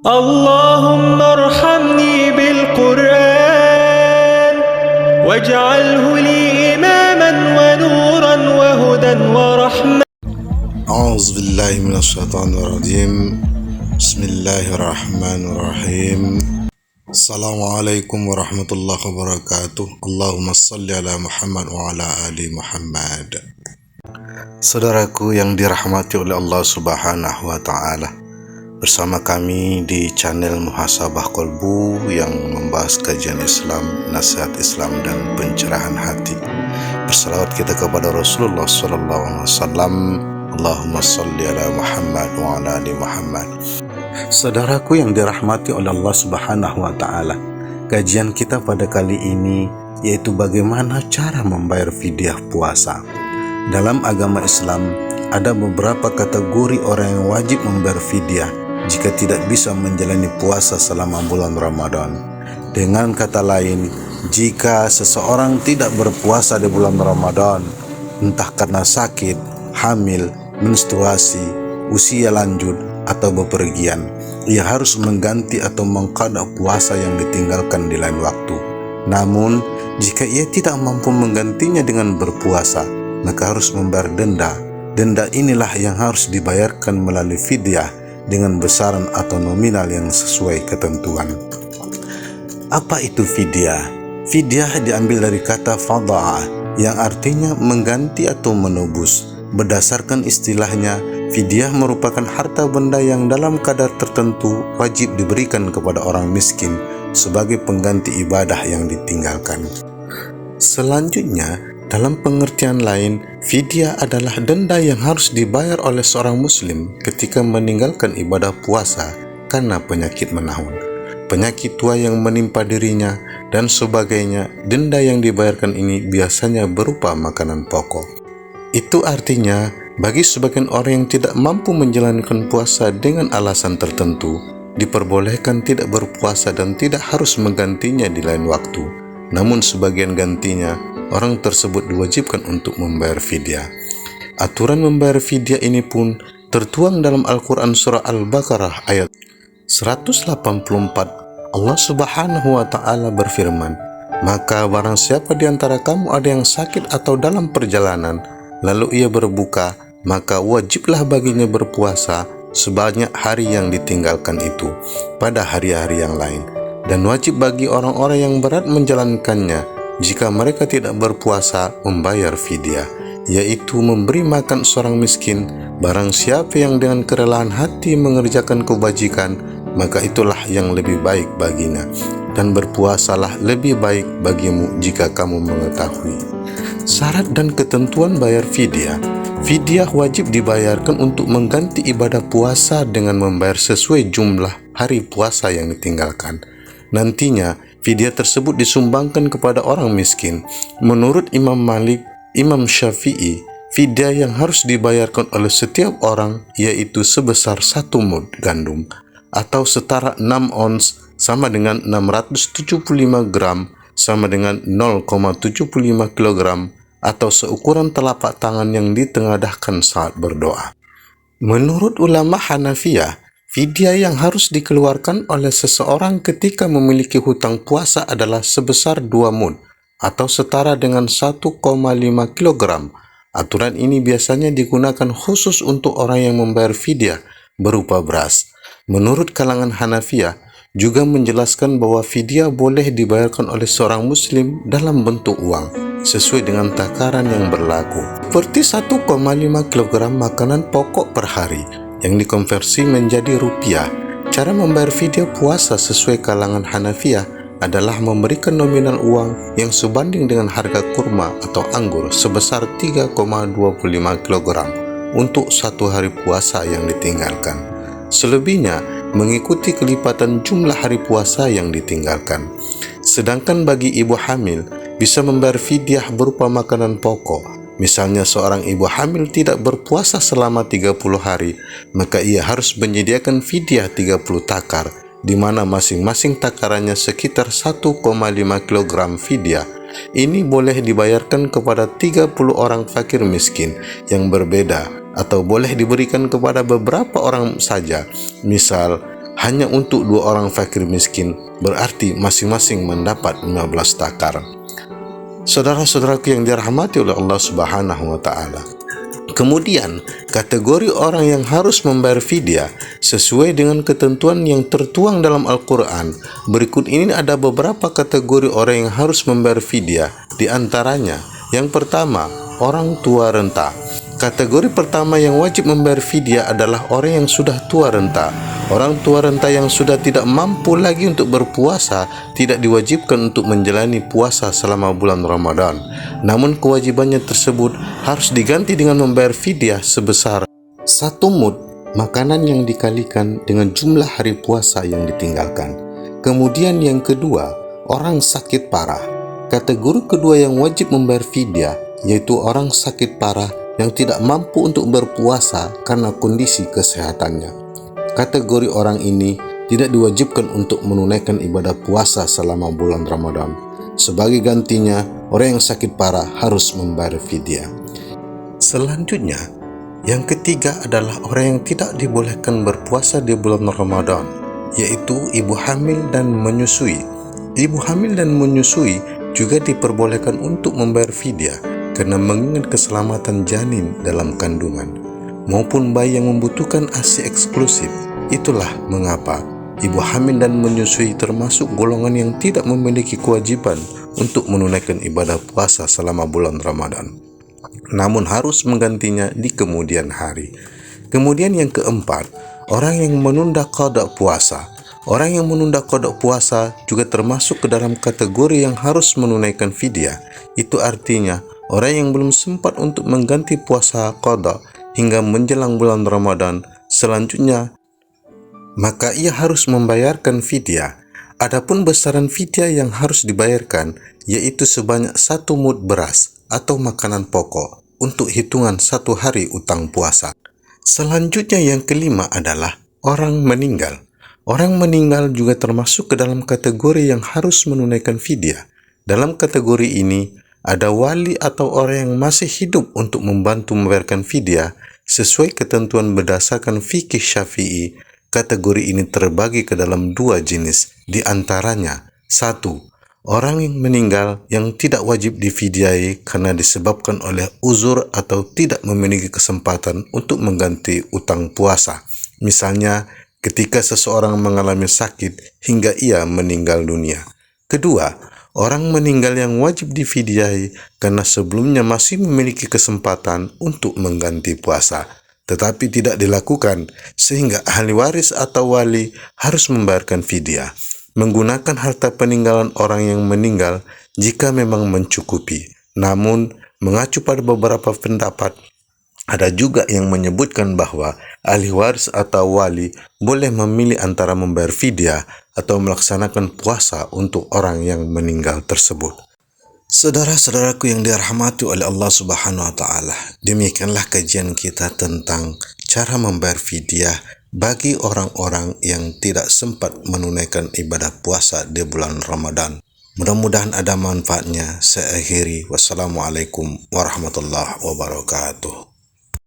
اللهم ارحمني بالقرآن واجعله لي إماما ونورا وهدى ورحمة. أعوذ بالله من الشيطان الرجيم. بسم الله الرحمن الرحيم. Assalamualaikum warahmatullahi wabarakatuh. Allahumma salli ala Muhammad wa ala ali Muhammad. Saudaraku yang dirahmati oleh Allah Subhanahu wa Ta'ala, bersama kami di channel Muhasabah Kolbu yang membahas kajian Islam, nasihat Islam dan pencerahan hati. Bersalawat kita kepada Rasulullah sallallahu alaihi wasallam. Allahumma salli ala Muhammad wa ala ali Muhammad. Saudaraku yang dirahmati oleh Allah Subhanahu wa Ta'ala, kajian kita pada kali ini yaitu bagaimana cara membayar fidyah puasa. Dalam agama Islam ada beberapa kategori orang yang wajib membayar fidyah jika tidak bisa menjalani puasa selama bulan Ramadan. Dengan kata lain, jika seseorang tidak berpuasa di bulan Ramadan, entah karena sakit, hamil, menstruasi, usia lanjut, atau bepergian, ia harus mengganti atau mengqada puasa yang ditinggalkan di lain waktu. Namun, jika ia tidak mampu menggantinya dengan berpuasa, maka harus membayar denda. Denda inilah yang harus dibayarkan melalui fidyah dengan besaran atau nominal yang sesuai ketentuan. Apa itu fidyah? Fidyah diambil dari kata fadha'a yang artinya mengganti atau menebus. Berdasarkan istilahnya, fidyah merupakan harta benda yang dalam kadar tertentu wajib diberikan kepada orang miskin sebagai pengganti ibadah yang ditinggalkan. Selanjutnya, dalam pengertian lain, fidyah adalah denda yang harus dibayar oleh seorang muslim ketika meninggalkan ibadah puasa karena penyakit menahun, penyakit tua yang menimpa dirinya, dan sebagainya. Denda yang dibayarkan ini biasanya berupa makanan pokok. Itu artinya, bagi sebagian orang yang tidak mampu menjalankan puasa dengan alasan tertentu, diperbolehkan tidak berpuasa dan tidak harus menggantinya di lain waktu. Namun sebagian gantinya, orang tersebut diwajibkan untuk membayar fidyah. Aturan membayar fidyah ini pun tertuang dalam Al-Quran surah Al-Baqarah ayat 184. Allah Subhanahu wa Ta'ala berfirman, "Maka barang siapa di antara kamu ada yang sakit atau dalam perjalanan, lalu ia berbuka, maka wajiblah baginya berpuasa sebanyak hari yang ditinggalkan itu pada hari-hari yang lain. Dan wajib bagi orang-orang yang berat menjalankannya, jika mereka tidak berpuasa, membayar fidyah, yaitu memberi makan seorang miskin. Barang siapa yang dengan kerelaan hati mengerjakan kebajikan, maka itulah yang lebih baik baginya. Dan berpuasalah lebih baik bagimu jika kamu mengetahui." Syarat dan ketentuan bayar fidyah. Fidyah wajib dibayarkan untuk mengganti ibadah puasa dengan membayar sesuai jumlah hari puasa yang ditinggalkan. Nantinya, fidyah tersebut disumbangkan kepada orang miskin. Menurut Imam Malik, Imam Syafi'i, fidyah yang harus dibayarkan oleh setiap orang yaitu sebesar 1 mud gandum atau setara 6 ons sama dengan 675 gram sama dengan 0,75 kg atau seukuran telapak tangan yang ditengadahkan saat berdoa. Menurut ulama Hanafiyah, fidyah yang harus dikeluarkan oleh seseorang ketika memiliki hutang puasa adalah sebesar 2 mud atau setara dengan 1,5 kg. Aturan ini biasanya digunakan khusus untuk orang yang membayar fidyah berupa beras. Menurut kalangan Hanafiyah, juga menjelaskan bahwa fidyah boleh dibayarkan oleh seorang muslim dalam bentuk uang sesuai dengan takaran yang berlaku, seperti 1,5 kg makanan pokok per hari yang dikonversi menjadi rupiah. Cara membayar fidyah puasa sesuai kalangan Hanafiyah adalah memberikan nominal uang yang sebanding dengan harga kurma atau anggur sebesar 3,25 kg untuk 1 hari puasa yang ditinggalkan. Selebihnya mengikuti kelipatan jumlah hari puasa yang ditinggalkan. Sedangkan bagi ibu hamil, bisa membayar fidyah berupa makanan pokok. Misalnya seorang ibu hamil tidak berpuasa selama 30 hari, maka ia harus menyediakan fidyah 30 takar, di mana masing-masing takarannya sekitar 1,5 kg fidyah. Ini boleh dibayarkan kepada 30 orang fakir miskin yang berbeda, atau boleh diberikan kepada beberapa orang saja. Misal, hanya untuk 2 orang fakir miskin, berarti masing-masing mendapat 15 takar. Saudara-saudaraku yang dirahmati oleh Allah Subhanahu wa taala. Kemudian, kategori orang yang harus membayar fidyah sesuai dengan ketentuan yang tertuang dalam Al-Quran. Berikut ini ada beberapa kategori orang yang harus membayar fidyah. Di antaranya, yang pertama, orang tua renta. Kategori pertama yang wajib membayar fidyah adalah orang yang sudah tua renta. Orang tua renta yang sudah tidak mampu lagi untuk berpuasa tidak diwajibkan untuk menjalani puasa selama bulan Ramadan. Namun kewajibannya tersebut harus diganti dengan membayar fidyah sebesar 1 mud makanan yang dikalikan dengan jumlah hari puasa yang ditinggalkan. Kemudian yang kedua, orang sakit parah. Kategori kedua yang wajib membayar fidyah yaitu orang sakit parah yang tidak mampu untuk berpuasa karena kondisi kesehatannya. Kategori orang ini tidak diwajibkan untuk menunaikan ibadah puasa selama bulan Ramadan. Sebagai gantinya, orang yang sakit parah harus membayar fidyah. Selanjutnya, yang ketiga adalah orang yang tidak dibolehkan berpuasa di bulan Ramadan, yaitu ibu hamil dan menyusui. Ibu hamil dan menyusui juga diperbolehkan untuk membayar fidyah karena mengingat keselamatan janin dalam kandungan maupun bayi yang membutuhkan ASI eksklusif. Itulah mengapa ibu hamil dan menyusui termasuk golongan yang tidak memiliki kewajiban untuk menunaikan ibadah puasa selama bulan Ramadan, namun harus menggantinya di kemudian hari. Kemudian yang keempat, orang yang menunda qada puasa. Orang yang menunda qada puasa juga termasuk ke dalam kategori yang harus menunaikan fidyah. Itu artinya orang yang belum sempat untuk mengganti puasa qada hingga menjelang bulan Ramadan selanjutnya, maka ia harus membayarkan fidyah. Adapun besaran fidyah yang harus dibayarkan yaitu sebanyak 1 mud beras atau makanan pokok untuk hitungan 1 hari utang puasa. Selanjutnya yang kelima adalah orang meninggal. Orang meninggal juga termasuk ke dalam kategori yang harus menunaikan fidyah. Dalam kategori ini ada wali atau orang yang masih hidup untuk membantu membayarkan fidyah sesuai ketentuan berdasarkan fikih Syafi'i. Kategori ini terbagi ke dalam 2 jenis, di antaranya 1. Orang yang meninggal yang tidak wajib difidyahi karena disebabkan oleh uzur atau tidak memiliki kesempatan untuk mengganti utang puasa. Misalnya, ketika seseorang mengalami sakit hingga ia meninggal dunia. Kedua, orang meninggal yang wajib difidyahi karena sebelumnya masih memiliki kesempatan untuk mengganti puasa, tetapi tidak dilakukan sehingga ahli waris atau wali harus membayarkan fidyah. Menggunakan harta peninggalan orang yang meninggal jika memang mencukupi. Namun, mengacu pada beberapa pendapat, ada juga yang menyebutkan bahwa ahli waris atau wali boleh memilih antara membayar fidyah atau melaksanakan puasa untuk orang yang meninggal tersebut. Saudara-saudaraku yang dirahmati oleh Allah Subhanahu wa taala, demikianlah kajian kita tentang cara membayar fidyah bagi orang-orang yang tidak sempat menunaikan ibadah puasa di bulan Ramadan. Mudah-mudahan ada manfaatnya. Saya akhiri. Wassalamualaikum warahmatullahi wabarakatuh.